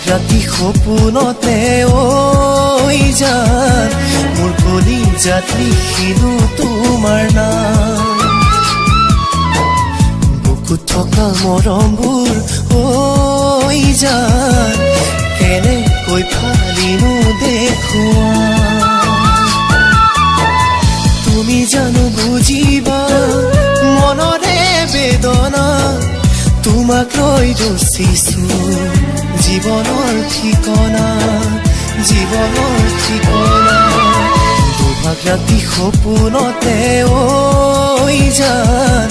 ৰাতি সপোনতে ঐ জান মোৰ কলিজাত লিখিলো তোমাৰ নাম বুকুত থকা মৰমবোৰ ঐ জান কেনেকৈ ফালিনো দেখুৱা তুমি জানো বুজিবা মনৰে বেদনা তোমাক লৈ ৰচিছো জীৱনৰ ঠিকনা দুভাগ ৰাতি সপোনতে ঐ জান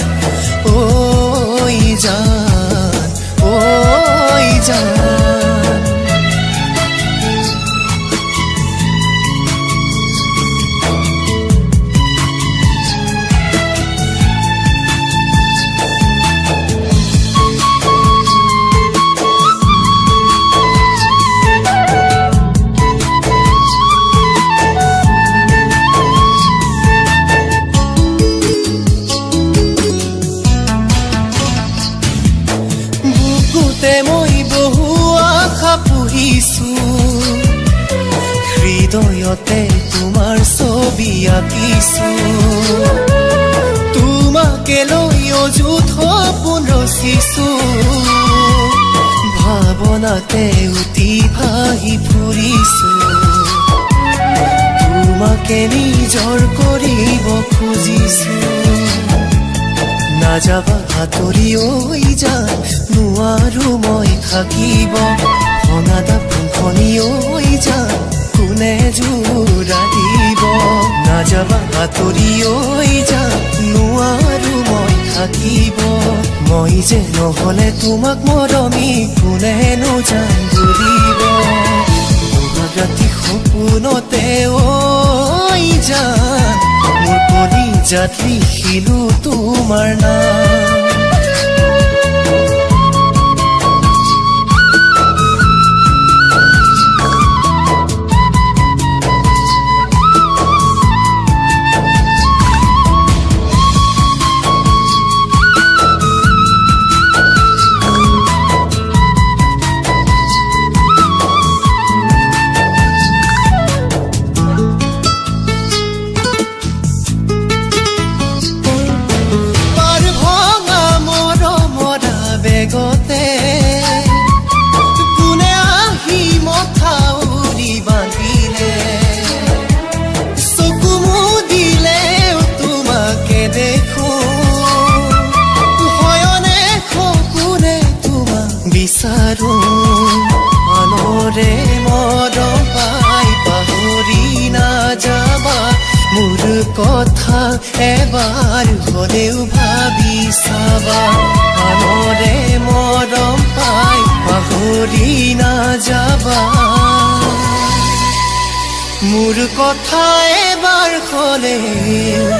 মই বহু আশা পুহিছো হৃদয়তে তোমাৰ ছবি আঁকিছো তোমাকে লৈ অযুত সপোন ৰচিছো ভাৱনাতে উটি ভাহি ফুৰিছো তোমাকে নিজৰ কৰিব খুজিছো নাযাবা আঁতৰি ঐ জান নোৱাৰো মই থাকিব ভঙা ফুলখনি ঐ জান কোনে জোৰা দিব নাযাবা আঁতৰি ঐ জান নোৱাৰো মই থাকিব মই যে নহলে তোমাক মৰমি কোনেনো জান বুলিব ৰাতি সপোনতে ঐ জান মোৰ কলিজাত লিখিলো তোমাৰ নাম কোনে আহি মথাউৰি বান্ধিলে চকু মুদিলে তোমাকে দেখো হয়নে সপোনে তোমাক বিচাৰো আনৰে মৰম পাই পাহৰি নাযাবা মোৰ কথা এবাৰ হলেও ভাবি চাবা আনৰে মৰম পাই পাহৰি নাযাবা মোৰ কথা এবাৰ হলেও